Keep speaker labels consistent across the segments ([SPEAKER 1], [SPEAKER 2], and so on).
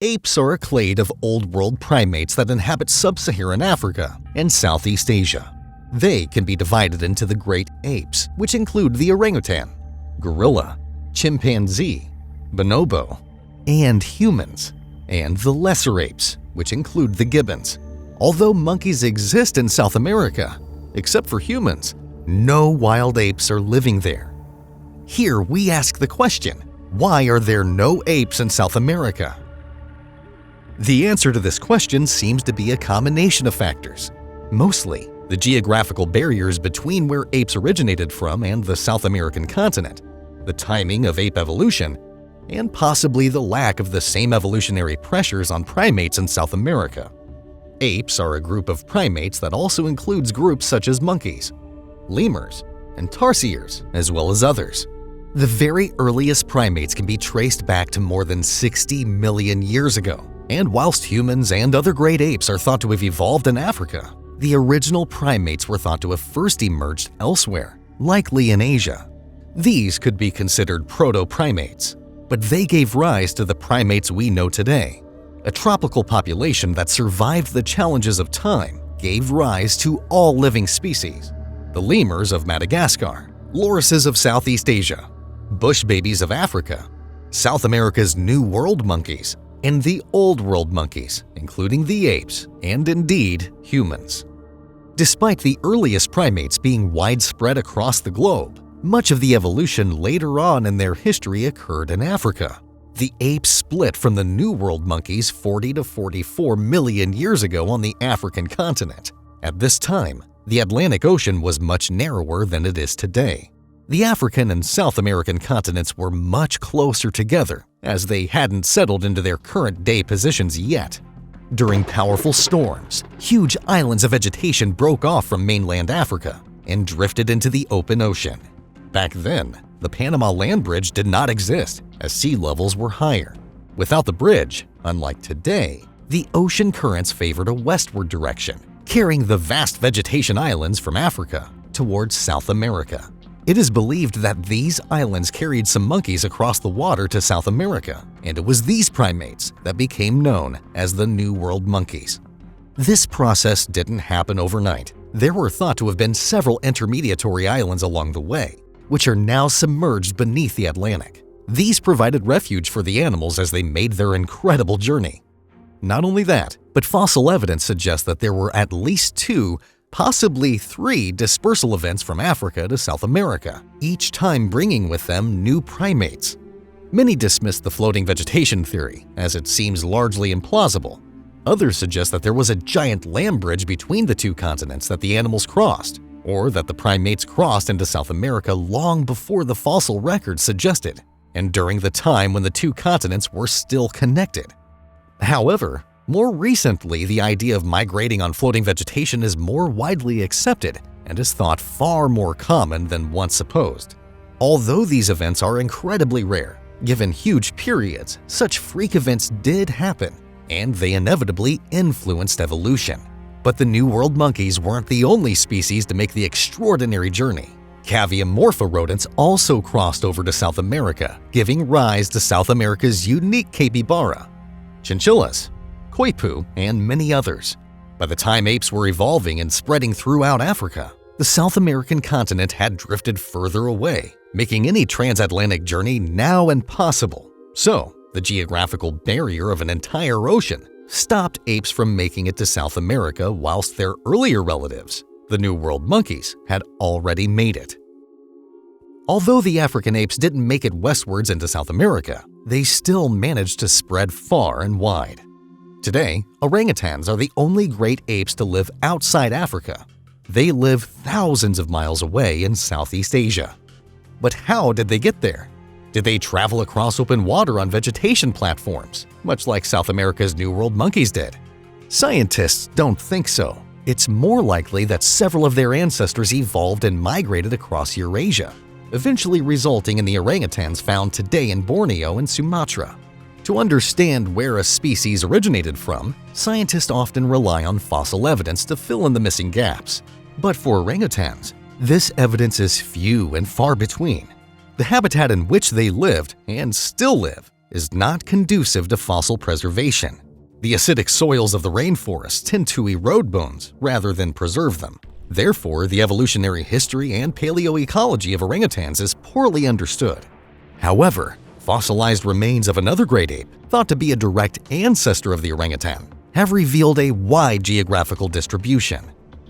[SPEAKER 1] Apes are a clade of old-world primates that inhabit sub-Saharan Africa and Southeast Asia. They can be divided into the great apes, which include the orangutan, gorilla, chimpanzee, bonobo, and humans, and the lesser apes, which include the gibbons. Although monkeys exist in South America, except for humans, no wild apes are living there. Here we ask the question, why are there no apes in South America? The answer to this question seems to be a combination of factors. Mostly, the geographical barriers between where apes originated from and the South American continent, the timing of ape evolution, and possibly the lack of the same evolutionary pressures on primates in South America. Apes are a group of primates that also includes groups such as monkeys, lemurs, and tarsiers, as well as others. The very earliest primates can be traced back to more than 60 million years ago. And whilst humans and other great apes are thought to have evolved in Africa, the original primates were thought to have first emerged elsewhere, likely in Asia. These could be considered proto-primates, but they gave rise to the primates we know today. A tropical population that survived the challenges of time gave rise to all living species: the lemurs of Madagascar, lorises of Southeast Asia, bush babies of Africa, South America's New World monkeys, and the Old World monkeys, including the apes, and indeed, humans. Despite the earliest primates being widespread across the globe, much of the evolution later on in their history occurred in Africa. The apes split from the New World monkeys 40 to 44 million years ago on the African continent. At this time, the Atlantic Ocean was much narrower than it is today. The African and South American continents were much closer together, as they hadn't settled into their current-day positions yet. During powerful storms, huge islands of vegetation broke off from mainland Africa and drifted into the open ocean. Back then, the Panama Land Bridge did not exist, as sea levels were higher. Without the bridge, unlike today, the ocean currents favored a westward direction, carrying the vast vegetation islands from Africa towards South America. It is believed that these islands carried some monkeys across the water to South America, and it was these primates that became known as the New World monkeys. This process didn't happen overnight. There were thought to have been several intermediary islands along the way, which are now submerged beneath the Atlantic. These provided refuge for the animals as they made their incredible journey. Not only that, but fossil evidence suggests that there were at least 2, possibly 3 dispersal events from Africa to South America, each time bringing with them new primates. Many dismiss the floating vegetation theory, as it seems largely implausible. Others suggest that there was a giant land bridge between the 2 continents that the animals crossed, or that the primates crossed into South America long before the fossil record suggested, and during the time when the 2 continents were still connected. However, more recently, the idea of migrating on floating vegetation is more widely accepted and is thought far more common than once supposed. Although these events are incredibly rare, given huge periods, such freak events did happen, and they inevitably influenced evolution. But the New World monkeys weren't the only species to make the extraordinary journey. Caviomorpha rodents also crossed over to South America, giving rise to South America's unique capybara, chinchillas, koipu, and many others. By the time apes were evolving and spreading throughout Africa, the South American continent had drifted further away, making any transatlantic journey now impossible. So, the geographical barrier of an entire ocean stopped apes from making it to South America, whilst their earlier relatives, the New World monkeys, had already made it. Although the African apes didn't make it westwards into South America, they still managed to spread far and wide. Today, orangutans are the only great apes to live outside Africa. They live thousands of miles away in Southeast Asia. But how did they get there? Did they travel across open water on vegetation platforms, much like South America's New World monkeys did? Scientists don't think so. It's more likely that several of their ancestors evolved and migrated across Eurasia, eventually resulting in the orangutans found today in Borneo and Sumatra. To understand where a species originated from, scientists often rely on fossil evidence to fill in the missing gaps. But for orangutans, this evidence is few and far between. The habitat in which they lived, and still live, is not conducive to fossil preservation. The acidic soils of the rainforest tend to erode bones rather than preserve them. Therefore, the evolutionary history and paleoecology of orangutans is poorly understood. However, fossilized remains of another great ape, thought to be a direct ancestor of the orangutan, have revealed a wide geographical distribution.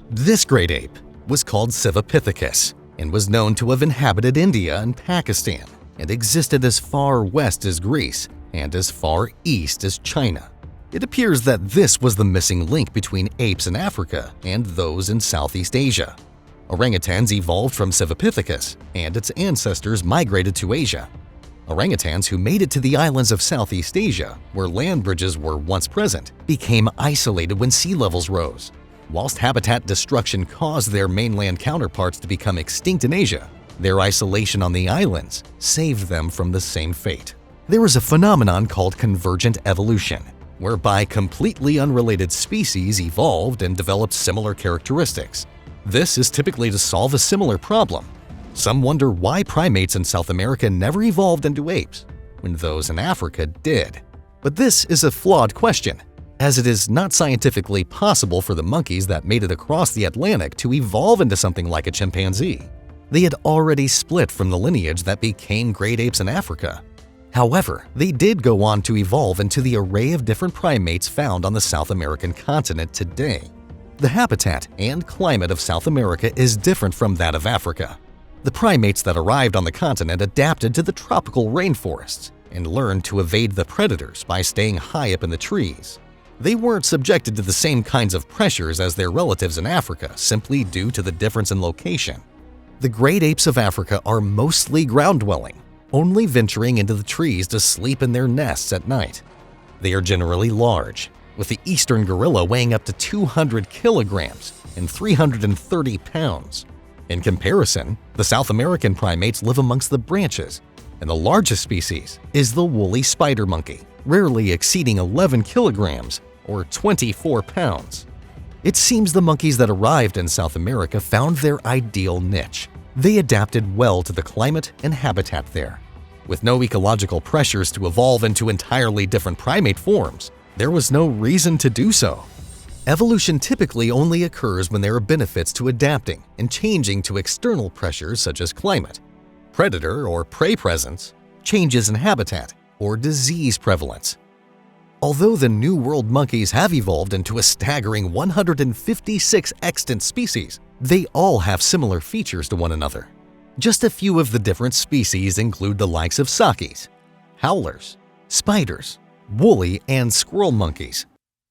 [SPEAKER 1] This great ape was called Civipithecus and was known to have inhabited India and Pakistan and existed as far west as Greece and as far east as China. It appears that this was the missing link between apes in Africa and those in Southeast Asia. Orangutans evolved from Civipithecus, and its ancestors migrated to Asia. Orangutans who made it to the islands of Southeast Asia, where land bridges were once present, became isolated when sea levels rose. Whilst habitat destruction caused their mainland counterparts to become extinct in Asia, their isolation on the islands saved them from the same fate. There is a phenomenon called convergent evolution, whereby completely unrelated species evolved and developed similar characteristics. This is typically to solve a similar problem. Some wonder why primates in South America never evolved into apes, when those in Africa did. But this is a flawed question, as it is not scientifically possible for the monkeys that made it across the Atlantic to evolve into something like a chimpanzee. They had already split from the lineage that became great apes in Africa. However, they did go on to evolve into the array of different primates found on the South American continent today. The habitat and climate of South America is different from that of Africa. The primates that arrived on the continent adapted to the tropical rainforests and learned to evade the predators by staying high up in the trees. They weren't subjected to the same kinds of pressures as their relatives in Africa simply due to the difference in location. The great apes of Africa are mostly ground-dwelling, only venturing into the trees to sleep in their nests at night. They are generally large, with the eastern gorilla weighing up to 200 kilograms and 330 pounds. In comparison, the South American primates live amongst the branches, and the largest species is the woolly spider monkey, rarely exceeding 11 kilograms or 24 pounds. It seems the monkeys that arrived in South America found their ideal niche. They adapted well to the climate and habitat there. With no ecological pressures to evolve into entirely different primate forms, there was no reason to do so. Evolution typically only occurs when there are benefits to adapting and changing to external pressures such as climate, predator or prey presence, changes in habitat, or disease prevalence. Although the New World monkeys have evolved into a staggering 156 extant species, they all have similar features to one another. Just a few of the different species include the likes of sakis, howlers, spiders, woolly and squirrel monkeys,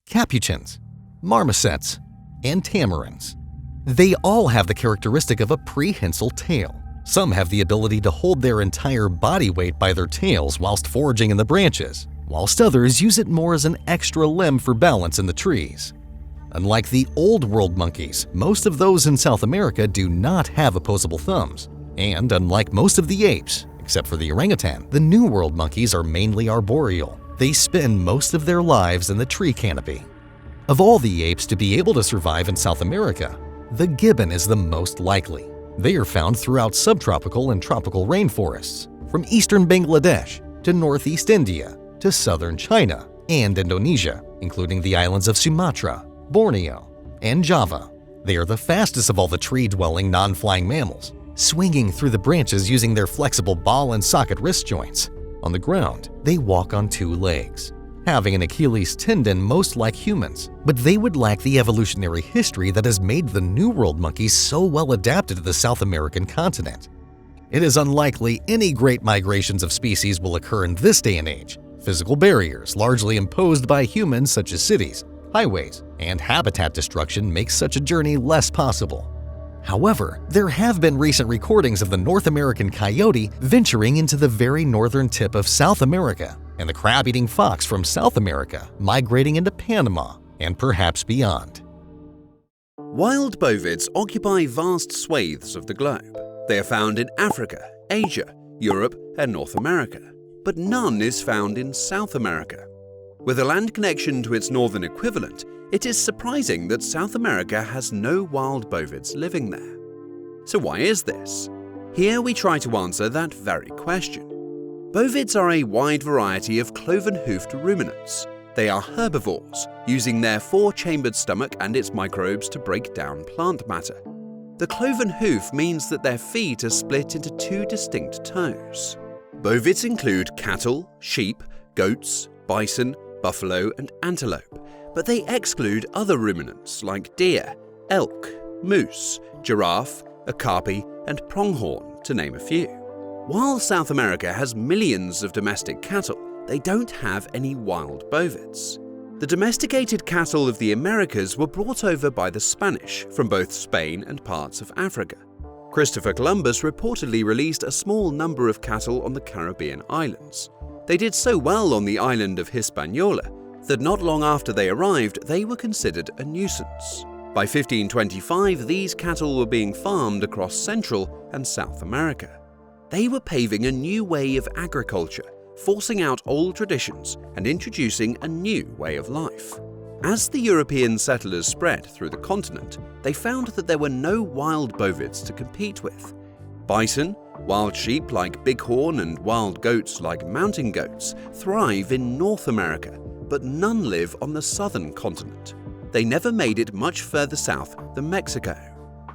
[SPEAKER 1] capuchins, marmosets, and tamarins. They all have the characteristic of a prehensile tail. Some have the ability to hold their entire body weight by their tails whilst foraging in the branches, whilst others use it more as an extra limb for balance in the trees. Unlike the Old World monkeys, most of those in South America do not have opposable thumbs. And unlike most of the apes, except for the orangutan, the New World monkeys are mainly arboreal. They spend most of their lives in the tree canopy. Of all the apes to be able to survive in South America, the gibbon is the most likely. They are found throughout subtropical and tropical rainforests, from eastern Bangladesh to northeast India to southern China and Indonesia, including the islands of Sumatra, Borneo, and Java. They are the fastest of all the tree-dwelling, non-flying mammals, swinging through the branches using their flexible ball and socket wrist joints. On the ground, they walk on two legs, having an Achilles tendon most like humans, but they would lack the evolutionary history that has made the New World monkeys so well adapted to the South American continent. It is unlikely any great migrations of species will occur in this day and age. Physical barriers, largely imposed by humans such as cities, highways, and habitat destruction makes such a journey less possible. However, there have been recent recordings of the North American coyote venturing into the very northern tip of South America, and the crab-eating fox from South America migrating into Panama and perhaps beyond.
[SPEAKER 2] Wild bovids occupy vast swathes of the globe. They are found in Africa, Asia, Europe, and North America, but none is found in South America. With a land connection to its northern equivalent, it is surprising that South America has no wild bovids living there. So why is this? Here we try to answer that very question. Bovids are a wide variety of cloven-hoofed ruminants. They are herbivores, using their four-chambered stomach and its microbes to break down plant matter. The cloven hoof means that their feet are split into two distinct toes. Bovids include cattle, sheep, goats, bison, buffalo, and antelope, but they exclude other ruminants like deer, elk, moose, giraffe, okapi, and pronghorn, to name a few. While South America has millions of domestic cattle, they don't have any wild bovids. The domesticated cattle of the Americas were brought over by the Spanish from both Spain and parts of Africa. Christopher Columbus reportedly released a small number of cattle on the Caribbean islands. They did so well on the island of Hispaniola that not long after they arrived, they were considered a nuisance. By 1525, these cattle were being farmed across Central and South America. They were paving a new way of agriculture, forcing out old traditions and introducing a new way of life. As the European settlers spread through the continent, they found that there were no wild bovids to compete with. Bison, wild sheep like bighorn, and wild goats like mountain goats thrive in North America, but none live on the southern continent. They never made it much further south than Mexico.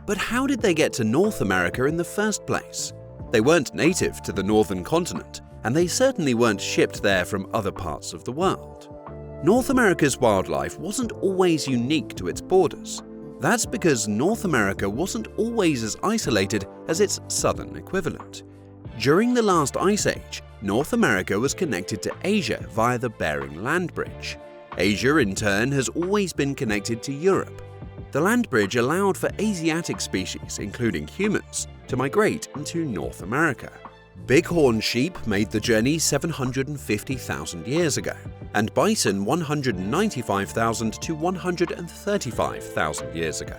[SPEAKER 2] But how did they get to North America in the first place? They weren't native to the northern continent, and they certainly weren't shipped there from other parts of the world. North America's wildlife wasn't always unique to its borders. That's because North America wasn't always as isolated as its southern equivalent. During the last ice age, North America was connected to Asia via the Bering Land Bridge. Asia, in turn, has always been connected to Europe. The land bridge allowed for Asiatic species, including humans, to migrate into North America. Bighorn sheep made the journey 750,000 years ago, and bison 195,000 to 135,000 years ago.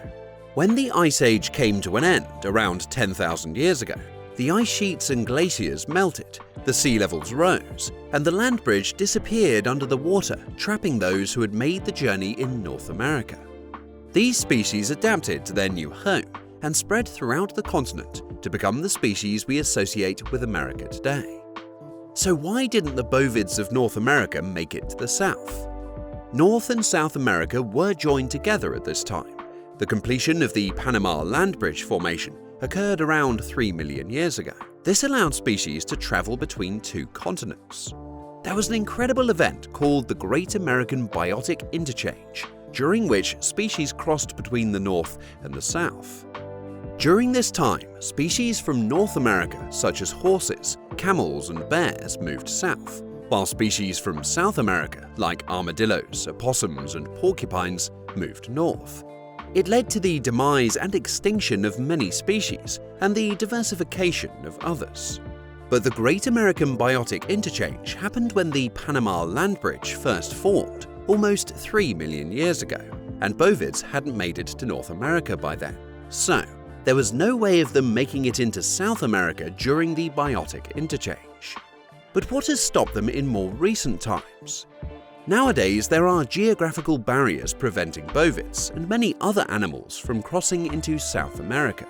[SPEAKER 2] When the Ice Age came to an end around 10,000 years ago, the ice sheets and glaciers melted, the sea levels rose, and the land bridge disappeared under the water, trapping those who had made the journey in North America. These species adapted to their new home and spread throughout the continent to become the species we associate with America today. So why didn't the bovids of North America make it to the south? North and South America were joined together at this time. The completion of the Panama Land Bridge formation occurred around 3 million years ago. This allowed species to travel between two continents. There was an incredible event called the Great American Biotic Interchange, during which species crossed between the North and the South. During this time, species from North America, such as horses, camels, and bears, moved south, while species from South America, like armadillos, opossums, and porcupines, moved north. It led to the demise and extinction of many species and the diversification of others. But the Great American Biotic Interchange happened when the Panama Land Bridge first formed, almost 3 million years ago, and bovids hadn't made it to North America by then. So, there was no way of them making it into South America during the Biotic Interchange. But what has stopped them in more recent times? Nowadays, there are geographical barriers preventing bovids and many other animals from crossing into South America.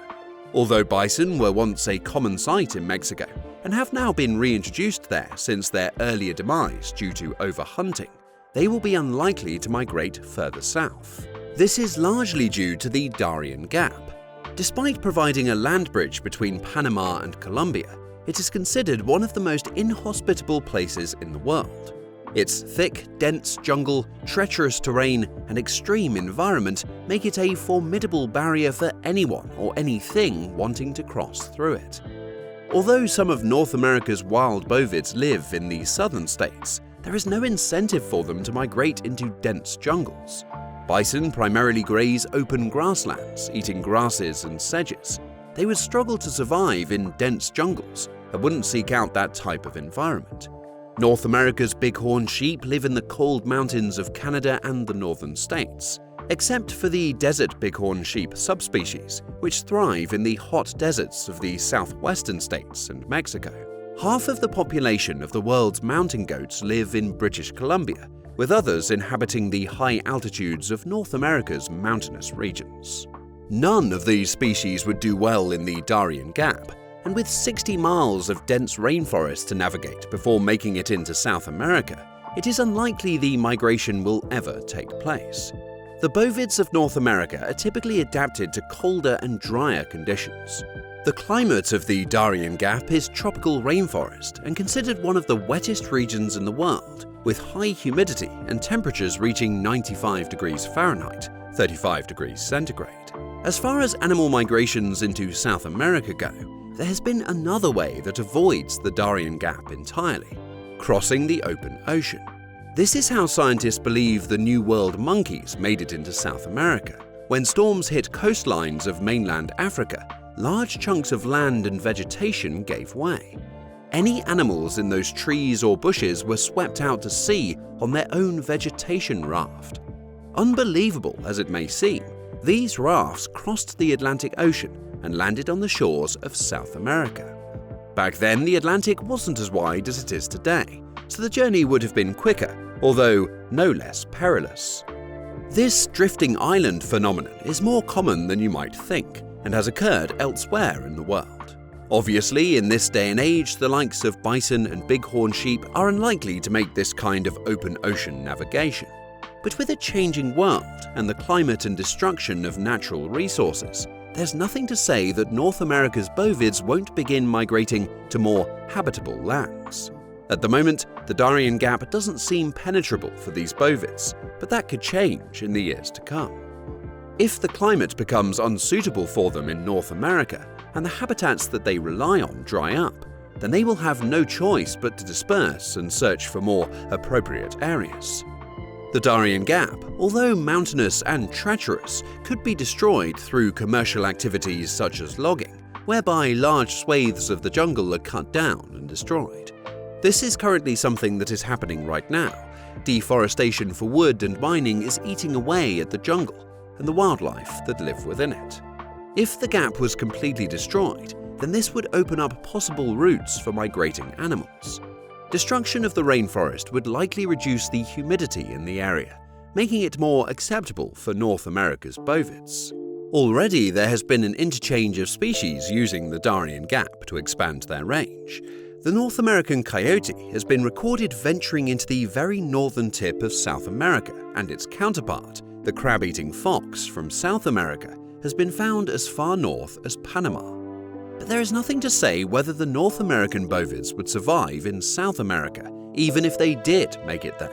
[SPEAKER 2] Although bison were once a common sight in Mexico and have now been reintroduced there since their earlier demise due to overhunting, they will be unlikely to migrate further south. This is largely due to the Darien Gap. Despite providing a land bridge between Panama and Colombia, it is considered one of the most inhospitable places in the world. Its thick, dense jungle, treacherous terrain, and extreme environment make it a formidable barrier for anyone or anything wanting to cross through it. Although some of North America's wild bovids live in the southern states, there is no incentive for them to migrate into dense jungles. Bison primarily graze open grasslands, eating grasses and sedges. They would struggle to survive in dense jungles and wouldn't seek out that type of environment. North America's bighorn sheep live in the cold mountains of Canada and the northern states, except for the desert bighorn sheep subspecies, which thrive in the hot deserts of the southwestern states and Mexico. Half of the population of the world's mountain goats live in British Columbia, with others inhabiting the high altitudes of North America's mountainous regions. None of these species would do well in the Darien Gap. and with 60 miles of dense rainforest to navigate before making it into South America, it is unlikely the migration will ever take place. The bovids of North America are typically adapted to colder and drier conditions. The climate of the Darien Gap is tropical rainforest and considered one of the wettest regions in the world, with high humidity and temperatures reaching 95 degrees Fahrenheit, 35 degrees centigrade. As far as animal migrations into South America go, there has been another way that avoids the Darien Gap entirely: crossing the open ocean. This is how scientists believe the New World monkeys made it into South America. When storms hit coastlines of mainland Africa, large chunks of land and vegetation gave way. Any animals in those trees or bushes were swept out to sea on their own vegetation raft. Unbelievable as it may seem, these rafts crossed the Atlantic Ocean and landed on the shores of South America. Back then, the Atlantic wasn't as wide as it is today, so the journey would have been quicker, although no less perilous. This drifting island phenomenon is more common than you might think, and has occurred elsewhere in the world. Obviously, in this day and age, the likes of bison and bighorn sheep are unlikely to make this kind of open ocean navigation. But with a changing world and the climate and destruction of natural resources, there's nothing to say that North America's bovids won't begin migrating to more habitable lands. At the moment, the Darien Gap doesn't seem penetrable for these bovids, but that could change in the years to come. If the climate becomes unsuitable for them in North America and the habitats that they rely on dry up, then they will have no choice but to disperse and search for more appropriate areas. The Darien Gap, although mountainous and treacherous, could be destroyed through commercial activities such as logging, whereby large swathes of the jungle are cut down and destroyed. This is currently something that is happening right now. Deforestation for wood and mining is eating away at the jungle and the wildlife that live within it. If the gap was completely destroyed, then this would open up possible routes for migrating animals. Destruction of the rainforest would likely reduce the humidity in the area, making it more acceptable for North America's bovids. Already there has been an interchange of species using the Darien Gap to expand their range. The North American coyote has been recorded venturing into the very northern tip of South America, and its counterpart, the crab-eating fox from South America, has been found as far north as Panama. But there is nothing to say whether the North American bovids would survive in South America, even if they did make it there.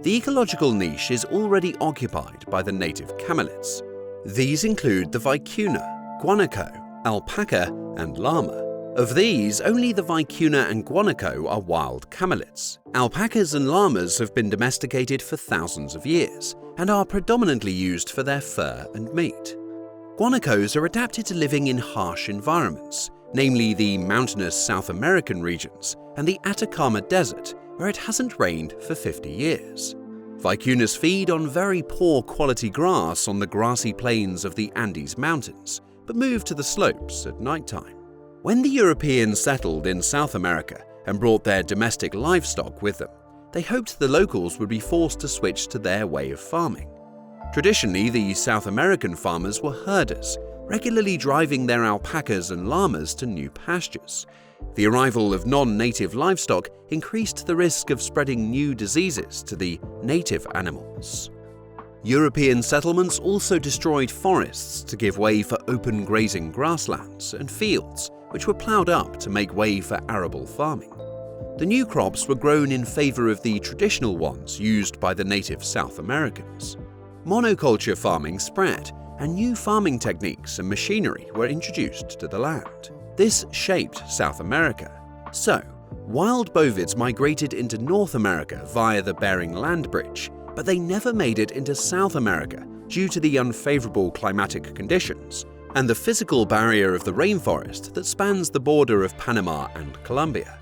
[SPEAKER 2] The ecological niche is already occupied by the native camelids. These include the vicuna, guanaco, alpaca, and llama. Of these, only the vicuna and guanaco are wild camelids. Alpacas and llamas have been domesticated for thousands of years and are predominantly used for their fur and meat. Guanacos are adapted to living in harsh environments, namely the mountainous South American regions and the Atacama Desert, where it hasn't rained for 50 years. Vicunas feed on very poor quality grass on the grassy plains of the Andes Mountains, but move to the slopes at nighttime. When the Europeans settled in South America and brought their domestic livestock with them, they hoped the locals would be forced to switch to their way of farming. Traditionally, the South American farmers were herders, regularly driving their alpacas and llamas to new pastures. The arrival of non-native livestock increased the risk of spreading new diseases to the native animals. European settlements also destroyed forests to give way for open grazing grasslands and fields, which were ploughed up to make way for arable farming. The new crops were grown in favor of the traditional ones used by the native South Americans. Monoculture farming spread, and new farming techniques and machinery were introduced to the land. This shaped South America. So, wild bovids migrated into North America via the Bering Land Bridge, but they never made it into South America due to the unfavorable climatic conditions and the physical barrier of the rainforest that spans the border of Panama and Colombia.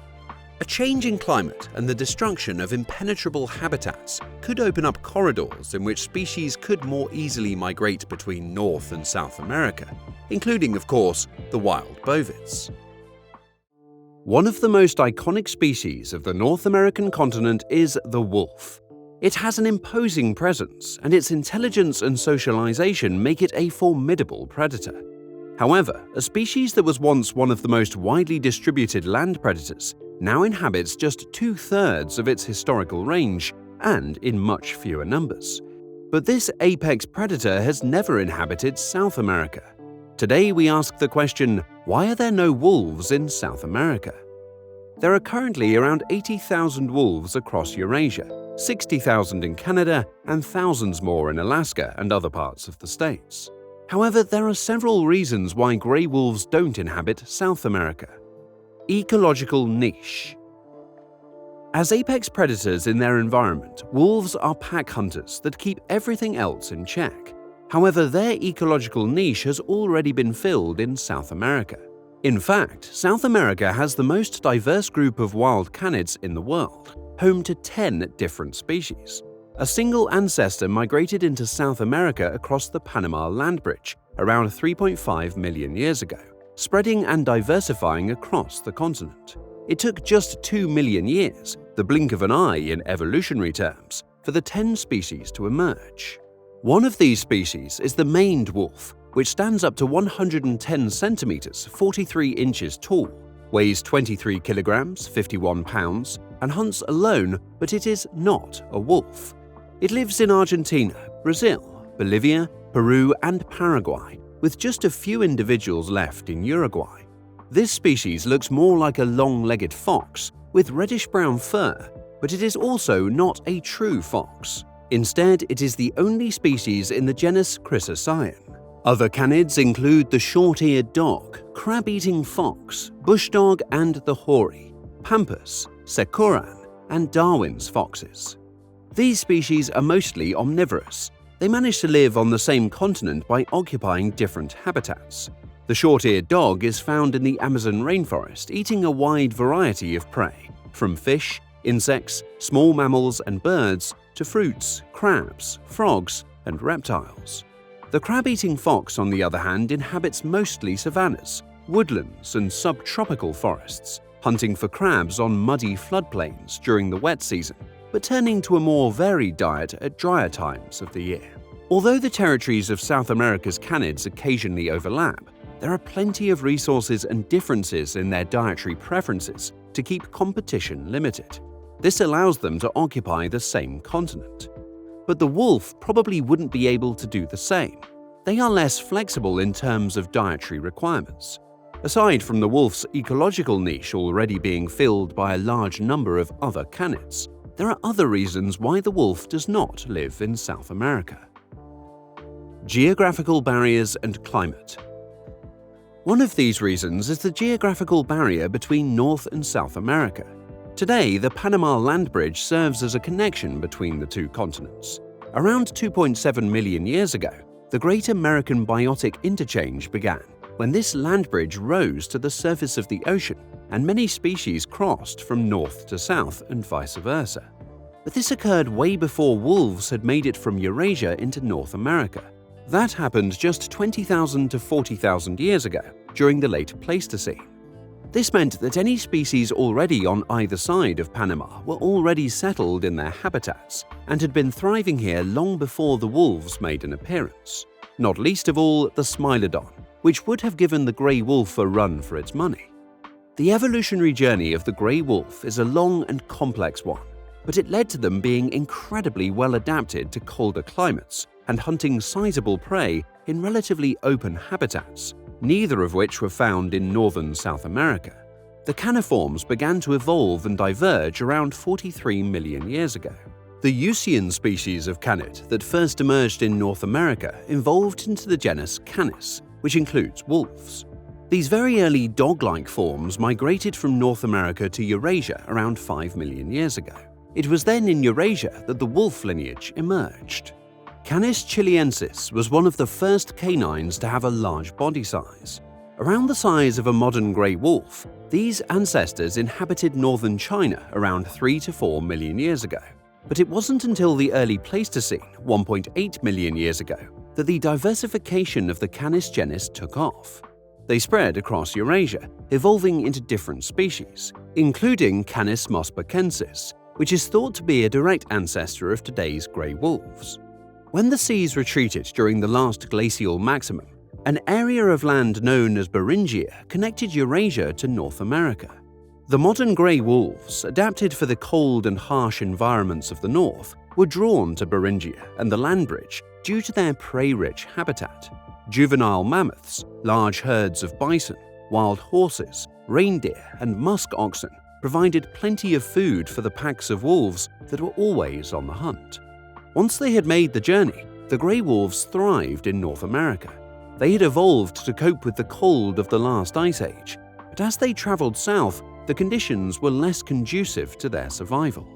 [SPEAKER 2] A change in climate and the destruction of impenetrable habitats could open up corridors in which species could more easily migrate between North and South America, including, of course, the wild bovids. One of the most iconic species of the North American continent is the wolf. It has an imposing presence, and its intelligence and socialization make it a formidable predator. However, a species that was once one of the most widely distributed land predators now inhabits just 2/3 of its historical range and in much fewer numbers. But this apex predator has never inhabited South America. Today we ask the question, why are there no wolves in South America? There are currently around 80,000 wolves across Eurasia, 60,000 in Canada, and thousands more in Alaska and other parts of the States. However, there are several reasons why grey wolves don't inhabit South America. Ecological niche. As apex predators in their environment, wolves are pack hunters that keep everything else in check. However, their ecological niche has already been filled in South America. In fact, South America has the most diverse group of wild canids in the world, home to 10 different species. A single ancestor migrated into South America across the Panama Land Bridge around 3.5 million years ago, spreading and diversifying across the continent. It took just 2 million years, the blink of an eye in evolutionary terms, for the 10 species to emerge. One of these species is the maned wolf, which stands up to 110 centimeters, 43 inches tall, weighs 23 kilograms, 51 pounds, and hunts alone, but it is not a wolf. It lives in Argentina, Brazil, Bolivia, Peru, and Paraguay, with just a few individuals left in Uruguay. This species looks more like a long-legged fox with reddish-brown fur, but it is also not a true fox. Instead, it is the only species in the genus Chrysocyon. Other canids include the short-eared dog, crab-eating fox, bush dog, and the hoary, pampas, securan, and Darwin's foxes. These species are mostly omnivorous. They manage to live on the same continent by occupying different habitats. The short-eared dog is found in the Amazon rainforest, eating a wide variety of prey, from fish, insects, small mammals and birds, to fruits, crabs, frogs, and reptiles. The crab-eating fox, on the other hand, inhabits mostly savannas, woodlands, and subtropical forests, hunting for crabs on muddy floodplains during the wet season, but turning to a more varied diet at drier times of the year. Although the territories of South America's canids occasionally overlap, there are plenty of resources and differences in their dietary preferences to keep competition limited. This allows them to occupy the same continent. But the wolf probably wouldn't be able to do the same. They are less flexible in terms of dietary requirements. Aside from the wolf's ecological niche already being filled by a large number of other canids, there are other reasons why the wolf does not live in South America. Geographical barriers and climate. One of these reasons is the geographical barrier between North and South America. Today, the Panama Land Bridge serves as a connection between the two continents. Around 2.7 million years ago, the Great American Biotic Interchange began, when this land bridge rose to the surface of the ocean and many species crossed from north to south and vice versa. But this occurred way before wolves had made it from Eurasia into North America. That happened just 20,000 to 40,000 years ago, during the late Pleistocene. This meant that any species already on either side of Panama were already settled in their habitats and had been thriving here long before the wolves made an appearance. Not least of all, the Smilodon, which would have given the grey wolf a run for its money. The evolutionary journey of the grey wolf is a long and complex one, but it led to them being incredibly well adapted to colder climates and hunting sizable prey in relatively open habitats, neither of which were found in northern South America. The caniforms began to evolve and diverge around 43 million years ago. The Eucyon species of canid that first emerged in North America evolved into the genus Canis, which includes wolves. These very early dog-like forms migrated from North America to Eurasia around 5 million years ago. It was then in Eurasia that the wolf lineage emerged. Canis chiliensis was one of the first canines to have a large body size. Around the size of a modern grey wolf, these ancestors inhabited northern China around 3 to 4 million years ago. But it wasn't until the early Pleistocene, 1.8 million years ago, that the diversification of the Canis genus took off. They spread across Eurasia, evolving into different species, including Canis mosbacensis, which is thought to be a direct ancestor of today's grey wolves. When the seas retreated during the last glacial maximum, An area of land known as Beringia connected Eurasia to North America. The modern grey wolves, adapted for the cold and harsh environments of the north, were drawn to Beringia and the land bridge due to their prey-rich habitat. Juvenile mammoths, large herds of bison, wild horses, reindeer, and musk oxen provided plenty of food for the packs of wolves that were always on the hunt. Once they had made the journey, the grey wolves thrived in North America. They had evolved to cope with the cold of the last ice age, but as they traveled south, the conditions were less conducive to their survival.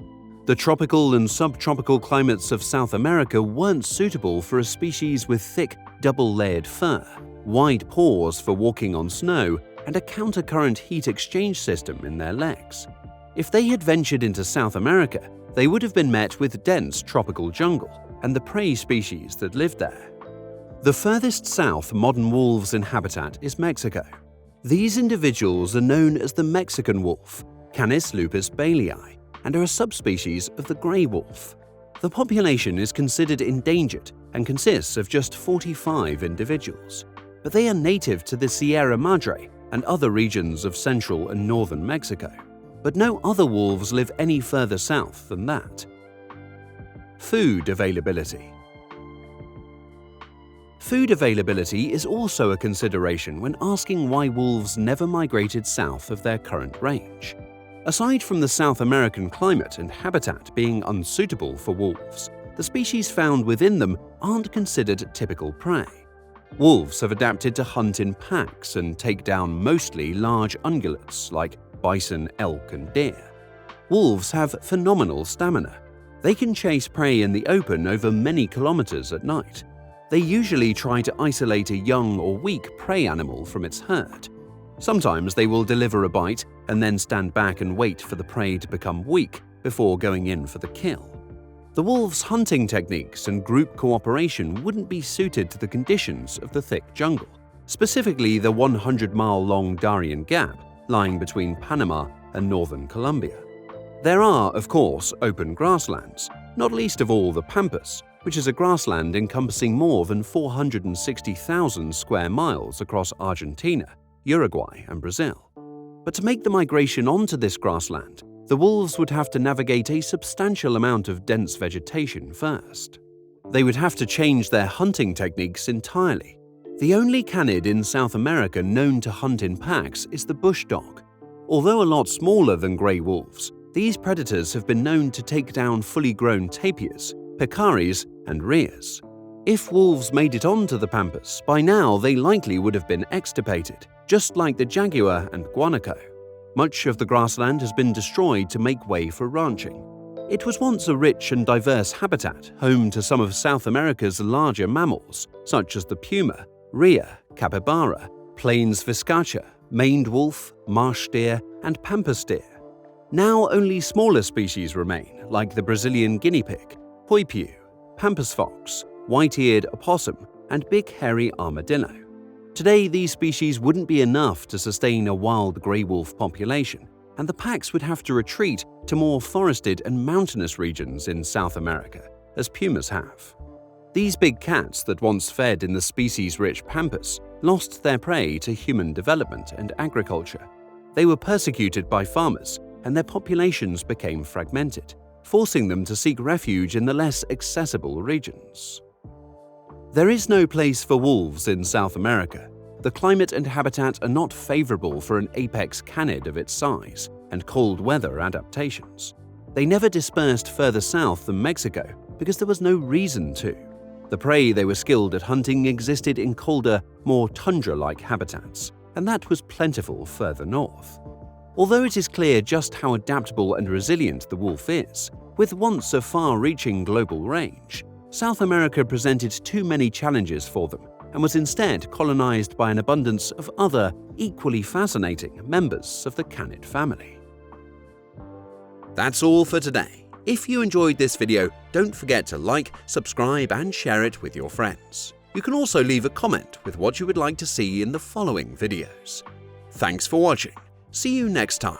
[SPEAKER 2] The tropical and subtropical climates of South America weren't suitable for a species with thick, double-layered fur, wide paws for walking on snow, and a countercurrent heat exchange system in their legs. If they had ventured into South America, they would have been met with dense tropical jungle and the prey species that lived there. The furthest south modern wolves in habitat is Mexico. These individuals are known as the Mexican wolf, Canis lupus bailii, and are a subspecies of the grey wolf. The population is considered endangered and consists of just 45 individuals, but they are native to the Sierra Madre and other regions of central and northern Mexico. But no other wolves live any further south than that. Food availability. Food availability is also a consideration when asking why wolves never migrated south of their current range. Aside from the South American climate and habitat being unsuitable for wolves, the species found within them aren't considered typical prey. Wolves have adapted to hunt in packs and take down mostly large ungulates like bison, elk, and deer. Wolves have phenomenal stamina. They can chase prey in the open over many kilometers at night. They usually try to isolate a young or weak prey animal from its herd. Sometimes they will deliver a bite and then stand back and wait for the prey to become weak before going in for the kill. The wolves' hunting techniques and group cooperation wouldn't be suited to the conditions of the thick jungle, specifically the 100-mile-long Darien Gap lying between Panama and northern Colombia. There are, of course, open grasslands, not least of all the Pampas, which is a grassland encompassing more than 460,000 square miles across Argentina, Uruguay, and Brazil. But to make the migration onto this grassland, the wolves would have to navigate a substantial amount of dense vegetation first. They would have to change their hunting techniques entirely. The only canid in South America known to hunt in packs is the bush dog. Although a lot smaller than grey wolves, these predators have been known to take down fully grown tapirs, pecaris, and rheas. If wolves made it onto the Pampas, by now they likely would have been extirpated, just like the jaguar and guanaco. Much of the grassland has been destroyed to make way for ranching. It was once a rich and diverse habitat, home to some of South America's larger mammals, such as the puma, rhea, capybara, plains viscacha, maned wolf, marsh deer, and pampas deer. Now only smaller species remain, like the Brazilian guinea pig, poipu, pampas fox, white-eared opossum, and big hairy armadillo. Today, these species wouldn't be enough to sustain a wild grey wolf population, and the packs would have to retreat to more forested and mountainous regions in South America, as pumas have. These big cats that once fed in the species-rich pampas lost their prey to human development and agriculture. They were persecuted by farmers, and their populations became fragmented, forcing them to seek refuge in the less accessible regions. There is no place for wolves in South America. The climate and habitat are not favorable for an apex canid of its size and cold weather adaptations. They never dispersed further south than Mexico because there was no reason to. The prey they were skilled at hunting existed in colder, more tundra-like habitats, and that was plentiful further north. Although it is clear just how adaptable and resilient the wolf is, with once a far-reaching global range, South America presented too many challenges for them and was instead colonized by an abundance of other, equally fascinating members of the canid family. That's all for today. If you enjoyed this video, don't forget to like, subscribe, and share it with your friends. You can also leave a comment with what you would like to see in the following videos. Thanks for watching. See you next time.